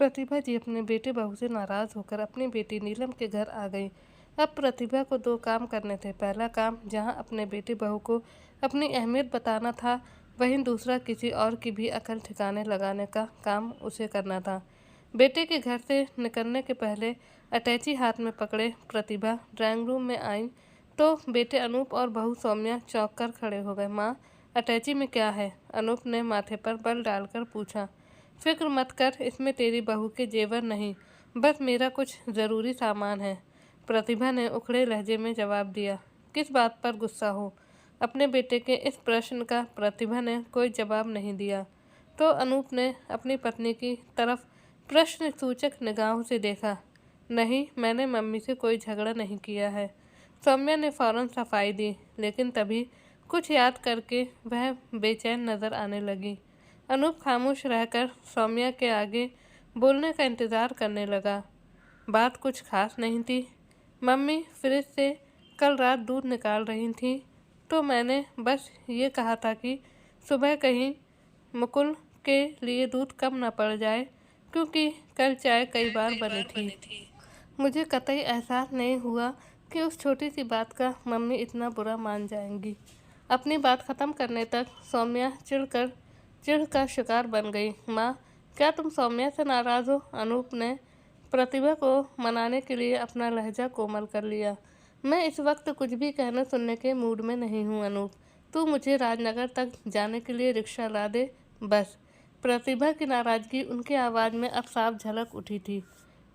प्रतिभा जी अपने बेटे बहू से नाराज होकर अपनी बेटी नीलम के घर आ गई। अब प्रतिभा को दो काम करने थे। पहला काम जहां अपने बेटे बहू को अपनी अहमियत बताना था, वहीं दूसरा किसी और की भी अकल ठिकाने लगाने का काम उसे करना था। बेटे के घर से निकलने के पहले अटैची हाथ में पकड़े प्रतिभा ड्राइंग रूम में आई तो बेटे अनूप और बहू सौम्या चौंक कर खड़े हो गए। माँ, अटैची में क्या है? अनूप ने माथे पर बल डालकर पूछा। फिक्र मत कर, इसमें तेरी बहू के जेवर नहीं, बस मेरा कुछ ज़रूरी सामान है, प्रतिभा ने उखड़े लहजे में जवाब दिया। किस बात पर गुस्सा हो? अपने बेटे के इस प्रश्न का प्रतिभा ने कोई जवाब नहीं दिया तो अनूप ने अपनी पत्नी की तरफ प्रश्न सूचक निगाहों से देखा। नहीं, मैंने मम्मी से कोई झगड़ा नहीं किया है, सौम्या ने फौरन सफाई दी, लेकिन तभी कुछ याद करके वह बेचैन नजर आने लगी। अनूप खामोश रहकर सौम्या के आगे बोलने का इंतज़ार करने लगा। बात कुछ खास नहीं थी। मम्मी फ्रिज से कल रात दूध निकाल रही थी तो मैंने बस ये कहा था कि सुबह कहीं मुकुल के लिए दूध कम ना पड़ जाए, क्योंकि कल चाय कई बार बनी थी। मुझे कतई एहसास नहीं हुआ कि उस छोटी सी बात का मम्मी इतना बुरा मान जाएंगी। अपनी बात ख़त्म करने तक सौम्या चिढ़ का शिकार बन गई। माँ, क्या तुम सौम्या से नाराज़ हो? अनूप ने प्रतिभा को मनाने के लिए अपना लहजा कोमल कर लिया। मैं इस वक्त कुछ भी कहने सुनने के मूड में नहीं हूँ अनूप, तू मुझे राजनगर तक जाने के लिए रिक्शा ला दे बस। प्रतिभा की नाराज़गी उनकी आवाज़ में अब साफ झलक उठी थी।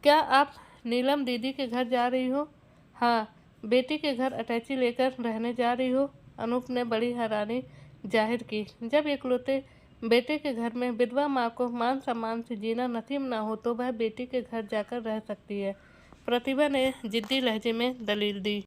क्या आप नीलम दीदी के घर जा रही हो? हाँ, बेटी के घर अटैची लेकर रहने जा रही हो? अनूप ने बड़ी हैरानी जाहिर की। जब इकलौते बेटे के घर में विधवा माँ को मान सम्मान से जीना नसीब ना हो तो वह बेटी के घर जाकर रह सकती है, प्रतिभा ने जिद्दी लहजे में दलील दी।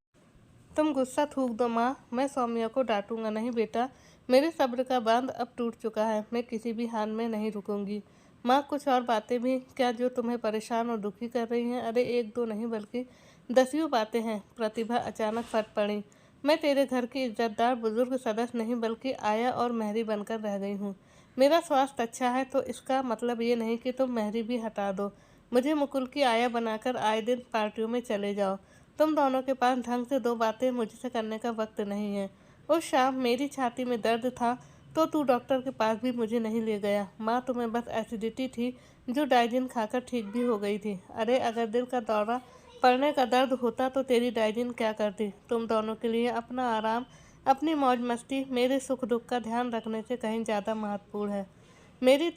तुम गुस्सा थूक दो माँ, मैं सौम्या को डांटूंगा नहीं बेटा, मेरे सब्र का बांध अब टूट चुका है, मैं किसी भी हाल में नहीं रुकूंगी। माँ, कुछ और बातें भी क्या जो तुम्हें परेशान और दुखी कर रही हैं? अरे एक दो नहीं बल्कि दसियों बातें हैं, प्रतिभा अचानक फट पड़ी। मैं तेरे घर की इज्जतदार बुजुर्ग सदस्य नहीं बल्कि आया और मेहरी बनकर रह गई हूँ। मेरा स्वास्थ्य अच्छा है तो इसका मतलब ये नहीं कि तुम मेहरी भी हटा दो, मुझे मुकुल की आया बनाकर आए दिन पार्टियों में चले जाओ। तुम दोनों के पास ढंग से दो बातें मुझसे करने का वक्त नहीं है। उस शाम मेरी छाती में दर्द था तो तू डॉक्टर के पास भी मुझे नहीं ले गया। माँ, तुम्हें बस एसिडिटी थी जो डाइजिन खाकर ठीक भी हो गई थी। अरे अगर दिल का दौरा पड़ने का दर्द होता तो तेरी डाइजिन क्या करती? तुम दोनों के लिए अपना आराम, अपनी मौज मस्ती मेरे सुख दुख का ध्यान रखने से कहीं ज़्यादा महत्वपूर्ण है। मेरी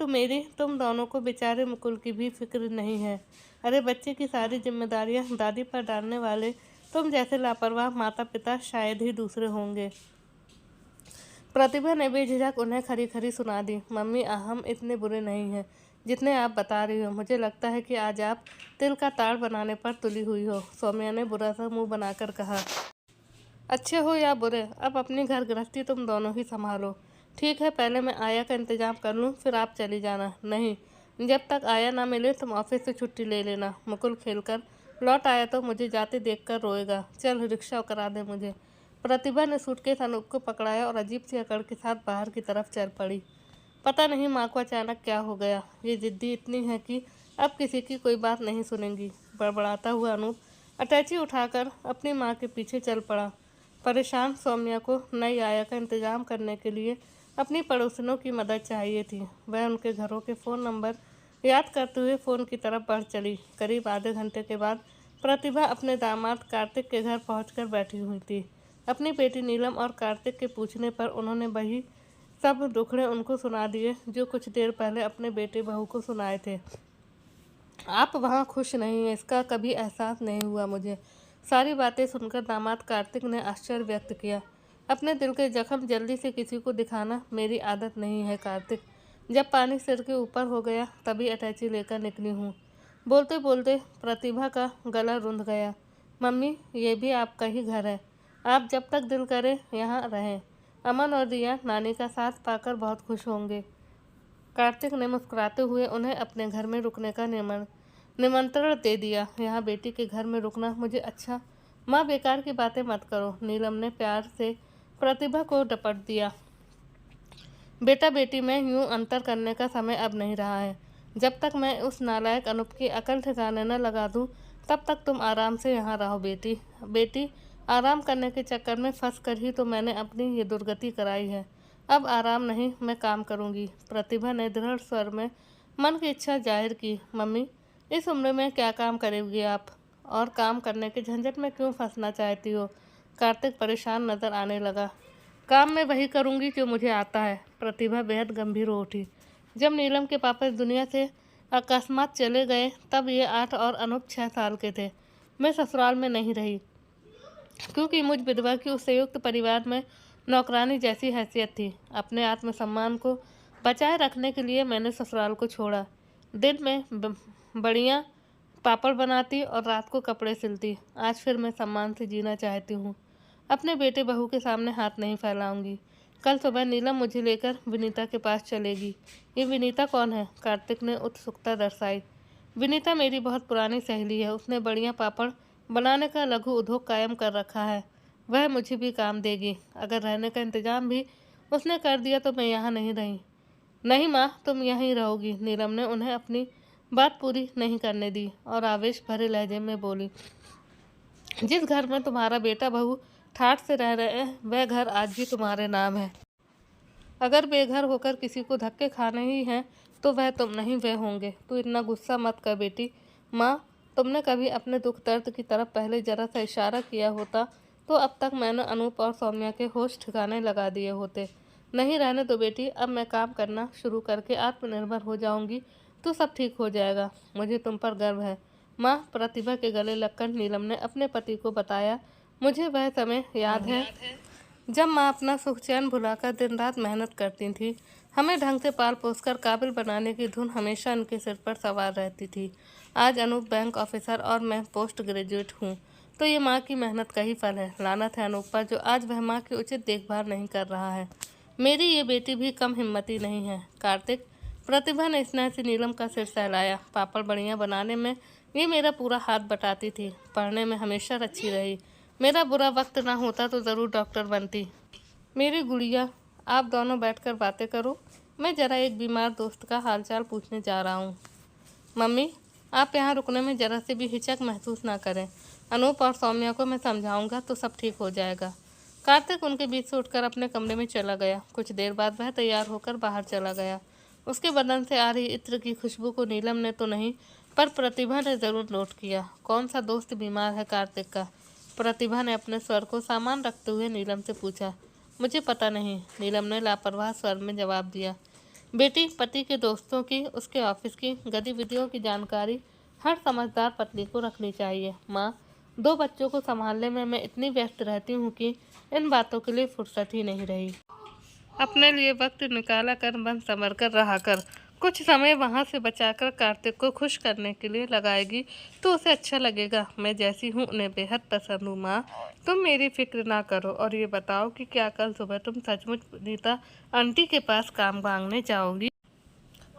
तुम दोनों को बेचारे मुकुल की भी फिक्र नहीं है। अरे बच्चे की सारी जिम्मेदारियां दादी पर डालने वाले तुम जैसे लापरवाह माता पिता शायद ही दूसरे होंगे। प्रतिभा ने बेझिझक उन्हें खरी खरी सुना दी। मम्मी, हम इतने बुरे नहीं हैं जितने आप बता रही हो। मुझे लगता है कि आज आप तिल का ताड़ बनाने पर तुली हुई हो, सौम्या ने बुरा सा मुंह बनाकर कहा। अच्छे हो या बुरे, अब अपनी घर गृहस्थी तुम दोनों ही संभालो। ठीक है, पहले मैं आया का इंतजाम कर लूँ, फिर आप चली जाना। नहीं, जब तक आया ना मिले तुम ऑफिस से छुट्टी ले लेना। मुकुल खेलकर लौट आया तो मुझे जाते देखकर रोएगा। चल रिक्शा करा दे मुझे। प्रतिभा ने सूटकेस अनूप को पकड़ाया और अजीब सी अकड़ के साथ बाहर की तरफ चल पड़ी। पता नहीं माँ को अचानक क्या हो गया, ये जिद्दी इतनी है कि अब किसी की कोई बात नहीं सुनेंगी। बड़बड़ाता हुआ अनूप अटैची उठाकर अपनी माँ के पीछे चल पड़ा। परेशान सौम्या को नई आया का इंतजाम करने के लिए अपनी पड़ोसिनों की मदद चाहिए थी। वह उनके घरों के फ़ोन नंबर याद करते हुए फ़ोन की तरफ बढ़ चली। करीब आधे घंटे के बाद प्रतिभा अपने दामाद कार्तिक के घर पहुंचकर बैठी हुई थी। अपनी बेटी नीलम और कार्तिक के पूछने पर उन्होंने वही सब दुखड़े उनको सुना दिए जो कुछ देर पहले अपने बेटे बहू को सुनाए थे। आप वहाँ खुश नहीं हैं, इसका कभी एहसास नहीं हुआ मुझे। सारी बातें सुनकर दामाद कार्तिक ने आश्चर्य व्यक्त किया। अपने दिल के जख्म जल्दी से किसी को दिखाना मेरी आदत नहीं है कार्तिक। जब पानी सिर के ऊपर हो गया तभी अटैची लेकर निकली हूँ। बोलते बोलते प्रतिभा का गला रुंध गया। मम्मी, ये भी आपका ही घर है, आप जब तक दिल करे यहाँ रहें। अमन और रिया नानी का साथ पाकर बहुत खुश होंगे। कार्तिक ने मुस्कुराते हुए उन्हें अपने घर में रुकने का निमंत्रण दे दिया। यहाँ बेटी के घर में रुकना मुझे अच्छा। माँ, बेकार की बातें मत करो, नीलम ने प्यार से प्रतिभा को डपट दिया। बेटा बेटी में यूं अंतर करने का समय अब नहीं रहा है। जब तक मैं उस नालायक अनूप की अकल ठिकाने न लगा दूं, तब तक तुम आराम से यहाँ रहो बेटी। बेटी, आराम करने के चक्कर में फंस कर ही तो मैंने अपनी ये दुर्गति कराई है। अब आराम नहीं, मैं काम करूँगी। प्रतिभा ने दृढ़ स्वर में मन की इच्छा जाहिर की। मम्मी, इस उम्र में क्या काम करेगी आप? और काम करने के झंझट में क्यों फंसना चाहती हो? कार्तिक परेशान नजर आने लगा। काम में वही करूँगी जो मुझे आता है। प्रतिभा बेहद गंभीर हो उठी। जब नीलम के पापा इस दुनिया से अकस्मात चले गए, तब ये 8 और अनूप 6 साल के थे। मैं ससुराल में नहीं रही, क्योंकि मुझ विधवा की उस संयुक्त परिवार में नौकरानी जैसी हैसियत थी। अपने आत्मसम्मान को बचाए रखने के लिए मैंने ससुराल को छोड़ा। दिन में बढ़िया पापड़ बनाती और रात को कपड़े सिलती। आज फिर मैं सम्मान से जीना चाहती हूँ। अपने बेटे बहू के सामने हाथ नहीं फैलाऊंगी। कल सुबह नीलम मुझे लेकर विनीता के पास चलेगी। ये विनीता कौन है? कार्तिक ने उत्सुकता दर्शाई। विनीता मेरी बहुत पुरानी सहेली है। उसने बढ़िया पापड़ बनाने का लघु उद्योग कायम कर रखा है। वह मुझे भी काम देगी। अगर रहने का इंतजाम भी उसने कर दिया तो मैं यहाँ नहीं रही। नहीं माँ, तुम यहीं रहोगी। नीलम ने उन्हें अपनी बात पूरी नहीं करने दी और आवेश भरे लहजे में बोली, जिस घर में तुम्हारा बेटा बहू ठाठ से रह रहे हैं, वह घर आज भी तुम्हारे नाम है। अगर बेघर होकर किसी को धक्के खाने ही हैं तो वह तुम नहीं, वह होंगे। तू इतना गुस्सा मत कर बेटी। माँ, तुमने कभी अपने दुख दर्द की तरफ पहले जरा सा इशारा किया होता तो अब तक मैंने अनूप और सौम्या के होश ठिकाने लगा दिए होते। नहीं, रहने दो बेटी। अब मैं काम करना शुरू करके आत्मनिर्भर हो जाऊंगी तो सब ठीक हो जाएगा। मुझे तुम पर गर्व है माँ। प्रतिभा के गले लगकर नीलम ने अपने पति को बताया, मुझे वह समय याद है जब माँ अपना सुख चैन भुलाकर दिन रात मेहनत करती थी। हमें ढंग से पाल पोसकर काबिल बनाने की धुन हमेशा उनके सिर पर सवार रहती थी। आज अनूप बैंक ऑफिसर और मैं पोस्ट ग्रेजुएट हूँ, तो ये माँ की मेहनत का ही फल है। लानत है अनूप पर, जो आज वह माँ की उचित देखभाल नहीं कर रहा है। मेरी ये बेटी भी कम हिम्मती नहीं है। कार्तिक, प्रतिभा ने स्नेह से नीलम का सिर सहलाया। पापड़ बढ़िया बनाने में ये मेरा पूरा हाथ बटाती थी। पढ़ने में हमेशा अच्छी रही। मेरा बुरा वक्त ना होता तो ज़रूर डॉक्टर बनती। मेरी गुड़िया, आप दोनों बैठकर बातें करो। मैं ज़रा एक बीमार दोस्त का हालचाल पूछने जा रहा हूँ। मम्मी, आप यहाँ रुकने में ज़रा से भी हिचक महसूस ना करें। अनूप और सौम्या को मैं समझाऊंगा तो सब ठीक हो जाएगा। कार्तिक उनके बीच से उठकर अपने कमरे में चला गया। कुछ देर बाद वह तैयार होकर बाहर चला गया। उसके बदन से आ रही इत्र की खुशबू को नीलम ने तो नहीं, पर प्रतिभा ने ज़रूर नोट किया। कौन सा दोस्त बीमार है कार्तिक का? प्रतिभा ने अपने स्वर को सामान रखते हुए नीलम से पूछा। मुझे पता नहीं, नीलम ने लापरवाह स्वर में जवाब दिया। बेटी, पति के दोस्तों की, उसके ऑफिस की गतिविधियों की जानकारी हर समझदार पत्नी को रखनी चाहिए। माँ, 2 बच्चों को संभालने में मैं इतनी व्यस्त रहती हूँ कि इन बातों के लिए फुर्सत ही नहीं रही। अपने लिए वक्त निकाला कर, बन संवर कर रहा कर। कुछ समय वहाँ से बचाकर कार्तिक को खुश करने के लिए लगाएगी तो उसे अच्छा लगेगा। मैं जैसी हूँ उन्हें बेहद पसंद हूँ। माँ, तुम मेरी फिक्र ना करो। और ये बताओ कि क्या कल सुबह तुम सचमुच नीता आंटी के पास काम मांगने जाओगी?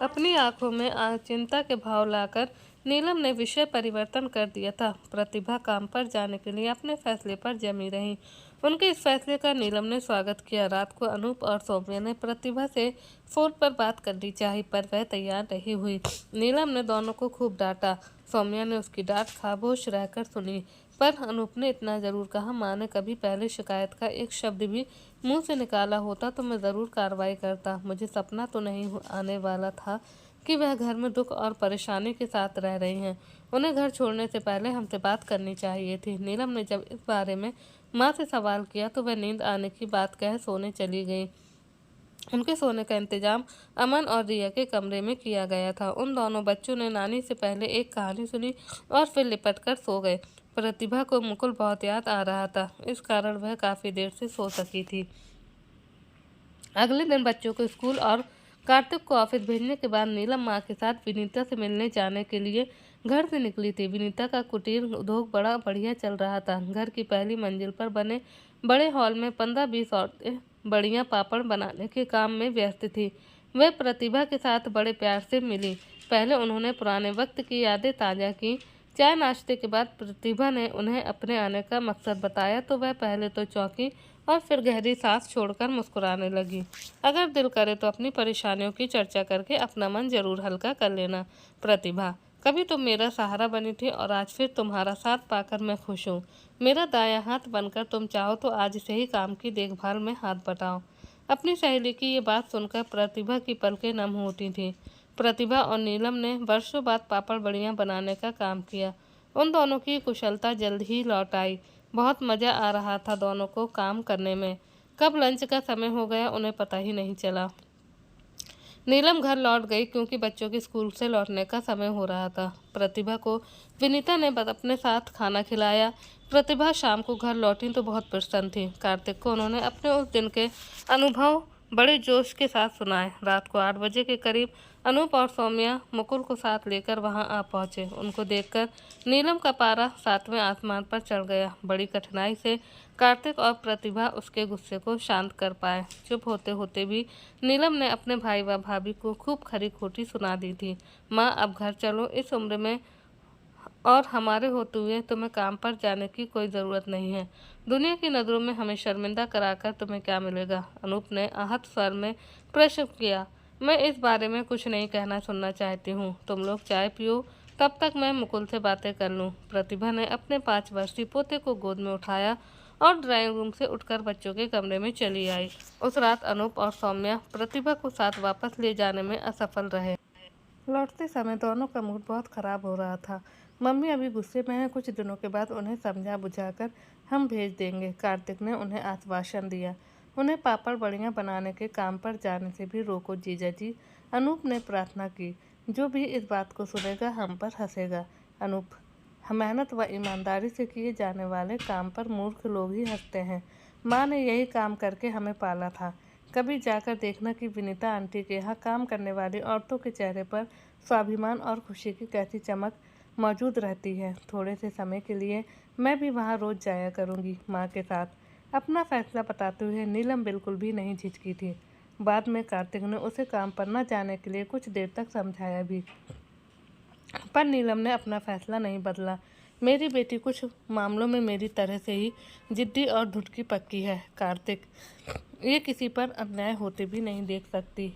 अपनी आंखों में चिंता के भाव लाकर नीलम ने विषय परिवर्तन कर दिया था। प्रतिभा काम पर जाने के लिए अपने फैसले पर जमी रही। उनके इस फैसले का नीलम ने स्वागत किया। रात को अनूप और सौम्या ने प्रतिभा से फोन पर बात करनी चाहिए, पर वह तैयार नहीं हुई। नीलम ने दोनों को खूब डांटा। सौम्या ने उसकी डांट खामोश रहकर सुनी, पर अनूप ने इतना जरूर कहा, माँ ने कभी पहले शिकायत का एक शब्द भी मुंह से निकाला होता तो मैं ज़रूर कार्रवाई करता। मुझे सपना तो नहीं आने वाला था कि वह घर में दुख और परेशानी के साथ रह रही हैं। उन्हें घर छोड़ने से पहले हमसे बात करनी चाहिए थी। नीलम ने जब इस बारे में माँ से सवाल किया तो वह नींद आने की बात कह सोने चली गई। उनके सोने का इंतजाम अमन और रिया के कमरे में किया गया था। उन दोनों बच्चों ने नानी से पहले एक कहानी सुनी और फिर लिपट कर सो गए। प्रतिभा को मुकुल बहुत याद आ रहा था, इस कारण वह काफ़ी देर से सो सकी थी। अगले दिन बच्चों को स्कूल और कार्तिक को ऑफिस भेजने के बाद नीलम माँ के साथ विनीता से मिलने जाने के लिए घर से निकली थी। विनीता का कुटीर उद्योग बड़ा बढ़िया चल रहा था। घर की पहली मंजिल पर बने बड़े हॉल में 15-20 औरतें बढ़िया पापड़ बनाने के काम में व्यस्त थी। वह प्रतिभा के साथ बड़े प्यार से मिली। पहले उन्होंने पुराने वक्त की यादें ताज़ा की। चाय नाश्ते के बाद प्रतिभा ने उन्हें अपने आने का मकसद बताया तो वह पहले तो चौंकी और फिर गहरी सांस छोड़कर मुस्कुराने लगी। अगर दिल करे तो अपनी परेशानियों की चर्चा करके अपना मन जरूर हल्का कर लेना प्रतिभा। कभी तुम मेरा सहारा बनी थी और आज फिर तुम्हारा साथ पाकर मैं खुश हूँ। मेरा दायां हाथ बनकर तुम चाहो तो आज से ही काम की देखभाल में हाथ बटाओ। अपनी सहेली की ये बात सुनकर प्रतिभा की पलकें नम होती थीं। प्रतिभा और नीलम ने वर्षों बाद पापड़ बड़ियाँ बनाने का काम किया। उन दोनों की कुशलता जल्द ही लौट आई। बहुत मज़ा आ रहा था दोनों को काम करने में। कब लंच का समय हो गया उन्हें पता ही नहीं चला। नीलम घर लौट गई क्योंकि बच्चों के स्कूल से लौटने का समय हो रहा था। प्रतिभा को विनीता ने अपने साथ खाना खिलाया। प्रतिभा शाम को घर लौटी तो बहुत प्रसन्न थी। कार्तिक को उन्होंने अपने उस दिन के अनुभव बड़े जोश के साथ सुनाए। रात को 8 बजे के करीब अनूप और सौम्या मुकुल को साथ लेकर वहां आ पहुंचे। उनको देखकर नीलम का पारा 7वें आसमान पर चढ़ गया। बड़ी कठिनाई से कार्तिक और प्रतिभा उसके गुस्से को शांत कर पाए। चुप होते होते भी नीलम ने अपने भाई व भाभी को खूब खरी खोटी सुना दी थी। माँ अब घर चलो, इस उम्र में और हमारे होते हुए तुम्हें काम पर जाने की कोई ज़रूरत नहीं है। दुनिया की नज़रों में हमें शर्मिंदा कराकर तुम्हें क्या मिलेगा? अनूप ने आहत स्वर में प्रश्न किया। मैं इस बारे में कुछ नहीं कहना सुनना चाहती हूँ। तुम लोग चाय पियो, तब तक मैं मुकुल से बातें कर लूँ। प्रतिभा ने अपने 5 वर्षीय पोते को गोद में उठाया और ड्राइंग रूम से उठकर बच्चों के कमरे में चली आई। उस रात अनूप और सौम्या प्रतिभा को साथ वापस ले जाने में असफल रहे। लौटते समय दोनों का मूड बहुत ख़राब हो रहा था। मम्मी अभी गुस्से में है, कुछ दिनों के बाद उन्हें समझा बुझाकर हम भेज देंगे। कार्तिक ने उन्हें आश्वासन दिया। उन्हें पापड़ बड़ियाँ बनाने के काम पर जाने से भी रोको जीजा जी। अनूप ने प्रार्थना की। जो भी इस बात को सुनेगा हम पर हंसेगा। अनूप, मेहनत व ईमानदारी से किए जाने वाले काम पर मूर्ख लोग ही हंसते हैं। माँ ने यही काम करके हमें पाला था। कभी जाकर देखना कि विनीता आंटी के यहाँ काम करने वाली औरतों के चेहरे पर स्वाभिमान और खुशी की कैसी चमक मौजूद रहती है। थोड़े से समय के लिए मैं भी वहाँ रोज जाया करूँगी माँ के साथ। अपना फैसला बताते हुए नीलम बिल्कुल भी नहीं झिझकी थी। बाद में कार्तिक ने उसे काम पर न जाने के लिए कुछ देर तक समझाया भी, पर नीलम ने अपना फैसला नहीं बदला। मेरी बेटी कुछ मामलों में मेरी तरह से ही जिद्दी और धुटकी पक्की है कार्तिक। ये किसी पर अन्याय होते भी नहीं देख सकती।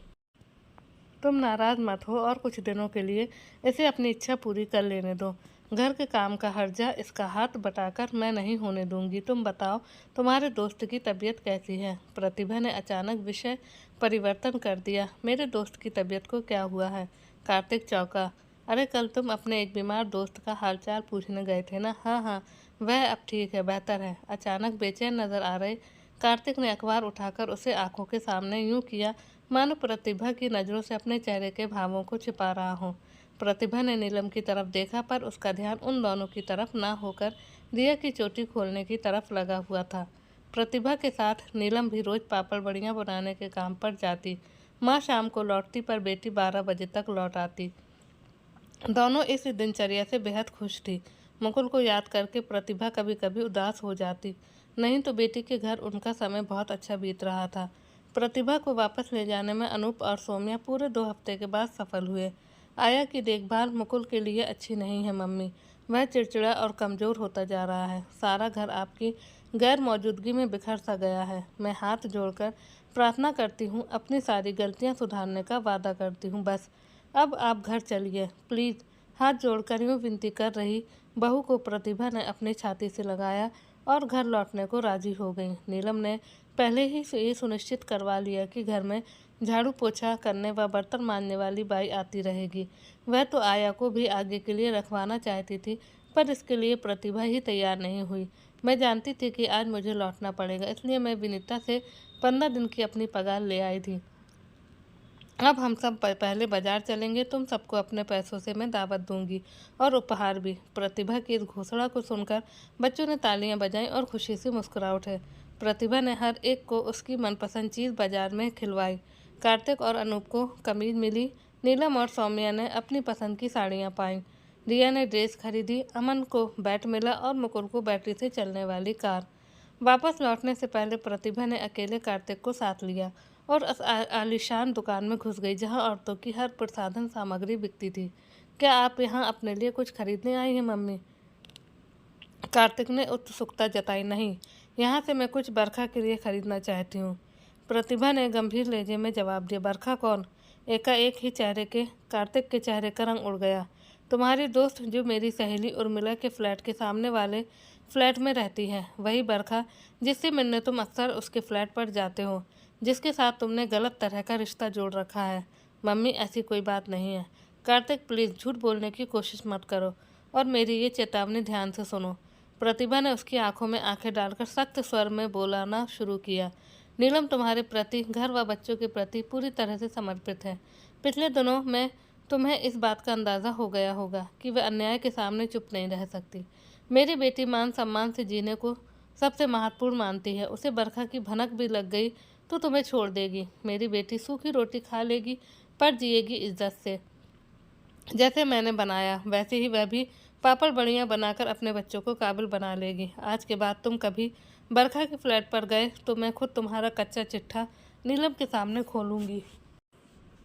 तुम नाराज़ मत हो और कुछ दिनों के लिए इसे अपनी इच्छा पूरी कर लेने दो। घर के काम का हर्जा इसका हाथ बटाकर मैं नहीं होने दूंगी। तुम बताओ, तुम्हारे दोस्त की तबीयत कैसी है? प्रतिभा ने अचानक विषय परिवर्तन कर दिया। मेरे दोस्त की तबीयत को क्या हुआ है? कार्तिक चौंका। अरे कल तुम अपने एक बीमार दोस्त का हालचाल पूछने गए थे ना? हाँ हाँ, वह अब ठीक है, बेहतर है। अचानक बेचैन नजर आ रहे कार्तिक ने अखबार उठाकर उसे आंखों के सामने यूं किया मानो प्रतिभा की नज़रों से अपने चेहरे के भावों को छिपा रहा हो। प्रतिभा ने नीलम की तरफ देखा, पर उसका ध्यान उन दोनों की तरफ ना होकर दिया की चोटी खोलने की तरफ लगा हुआ था। प्रतिभा के साथ नीलम भी रोज पापड़ बड़ियाँ बनाने के काम पर जाती। माँ शाम को लौटती पर बेटी 12 बजे तक लौट आती। दोनों इस दिनचर्या से बेहद खुश थी। मुकुल को याद करके प्रतिभा कभी कभी उदास हो जाती, नहीं तो बेटी के घर उनका समय बहुत अच्छा बीत रहा था। प्रतिभा को वापस ले जाने में अनूप और सौम्या पूरे 2 हफ्ते के बाद सफल हुए। आया की देखभाल मुकुल के लिए अच्छी नहीं है मम्मी। वह चिड़चिड़ा और कमज़ोर होता जा रहा है। सारा घर आपकी गैर मौजूदगी में बिखर सा गया है। मैं हाथ जोड़कर प्रार्थना करती हूँ, अपनी सारी गलतियाँ सुधारने का वादा करती हूँ। बस अब आप घर चलिए प्लीज़। हाथ जोड़कर यूँ विनती कर रही बहू को प्रतिभा ने अपनी छाती से लगाया और घर लौटने को राजी हो गई। नीलम ने पहले ही ये सुनिश्चित करवा लिया कि घर में झाड़ू पोछा करने व बर्तन मांजने वाली बाई आती रहेगी। वह तो आया को भी आगे के लिए रखवाना चाहती थी, पर इसके लिए प्रतिभा ही तैयार नहीं हुई। मैं जानती थी कि आज मुझे लौटना पड़ेगा, इसलिए मैं विनीता से 15 दिन की अपनी पगार ले आई थी। अब हम सब पहले बाजार चलेंगे। तुम सबको अपने पैसों से मैं दावत दूंगी और उपहार भी। प्रतिभा की इस घोषणा को सुनकर बच्चों ने तालियां बजाईं और खुशी से मुस्कुरा उठे। प्रतिभा ने हर एक को उसकी मनपसंद चीज़ बाजार में खिलवाई। कार्तिक और अनूप को कमीज मिली। नीलम और सौम्या ने अपनी पसंद की साड़ियाँ पाईं। रिया ने ड्रेस खरीदी। अमन को बैट मिला और मुकुल को बैटरी से चलने वाली कार। वापस लौटने से पहले प्रतिभा ने अकेले कार्तिक को साथ लिया और उस आलीशान दुकान में घुस गई जहां औरतों की हर प्रसाधन सामग्री बिकती थी। क्या आप यहां अपने लिए कुछ खरीदने आई हैं मम्मी? कार्तिक ने उत्सुकता जताई। नहीं, यहाँ से मैं कुछ बरखा के लिए खरीदना चाहती हूँ। प्रतिभा ने गंभीर लहजे में जवाब दिया। बरखा कौन? एकाएक ही कार्तिक के चेहरे का रंग उड़ गया। तुम्हारी दोस्त जो मेरी सहेली उर्मिला के फ्लैट के सामने वाले फ्लैट में रहती है, वही बरखा जिससे मिलने तुम अक्सर उसके फ्लैट पर जाते हो, जिसके साथ तुमने गलत तरह का रिश्ता जोड़ रखा है। मम्मी, ऐसी कोई बात नहीं है। कार्तिक, प्लीज़ झूठ बोलने की कोशिश मत करो और मेरी ये चेतावनी ध्यान से सुनो। प्रतिभा ने उसकी आंखों में आंखें डालकर सख्त स्वर में बोलाना शुरू किया। नीलम तुम्हारे प्रति, घर व बच्चों के प्रति पूरी तरह से समर्पित है। पिछले दिनों में तुम्हें इस बात का अंदाज़ा हो गया होगा कि वह अन्याय के सामने चुप नहीं रह सकती। मेरी बेटी मान सम्मान से जीने को सबसे महत्वपूर्ण मानती है। उसे बरखा की भनक भी लग गई तो तुम्हें छोड़ देगी। मेरी बेटी सूखी रोटी खा लेगी पर जिएगी इज्जत से। जैसे मैंने बनाया वैसे ही वह भी पापड़ बड़ियाँ बनाकर अपने बच्चों को काबिल बना लेगी। आज के बाद तुम कभी बरखा के फ्लैट पर गए तो मैं खुद तुम्हारा कच्चा चिट्ठा नीलम के सामने खोलूँगी।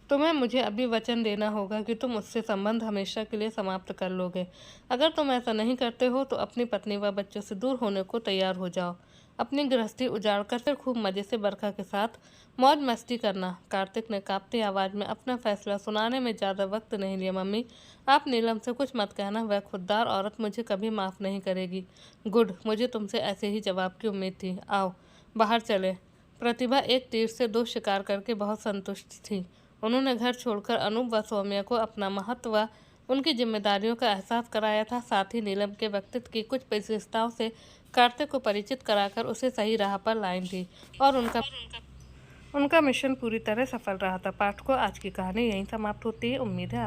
तुम्हें मुझे अभी वचन देना होगा कि तुम उससे संबंध हमेशा के लिए समाप्त कर लोगे। अगर तुम ऐसा नहीं करते हो तो अपनी पत्नी व बच्चों से दूर होने को तैयार हो जाओ। अपनी गृहस्थी उजाड़ कर फिर खूब मज़े से बरखा के साथ मौज मस्ती करना। कार्तिक ने कांपती आवाज़ में अपना फैसला सुनाने में ज़्यादा वक्त नहीं लिया। मम्मी, आप नीलम से कुछ मत कहना, वह खुददार औरत मुझे कभी माफ़ नहीं करेगी। गुड, मुझे तुमसे ऐसे ही जवाब की उम्मीद थी। आओ बाहर चले। प्रतिभा एक तीर से दो शिकार करके बहुत संतुष्ट थी। उन्होंने घर छोड़कर अनूप व सौम्या को अपना महत्व व उनकी जिम्मेदारियों का एहसास कराया था। साथ ही नीलम के व्यक्तित्व की कुछ विशेषताओं से कार्तिक को परिचित कराकर उसे सही राह पर लाई थी और उनका मिशन पूरी तरह सफल रहा था। पाठकों, आज की कहानी यहीं समाप्त होती है। उम्मीद है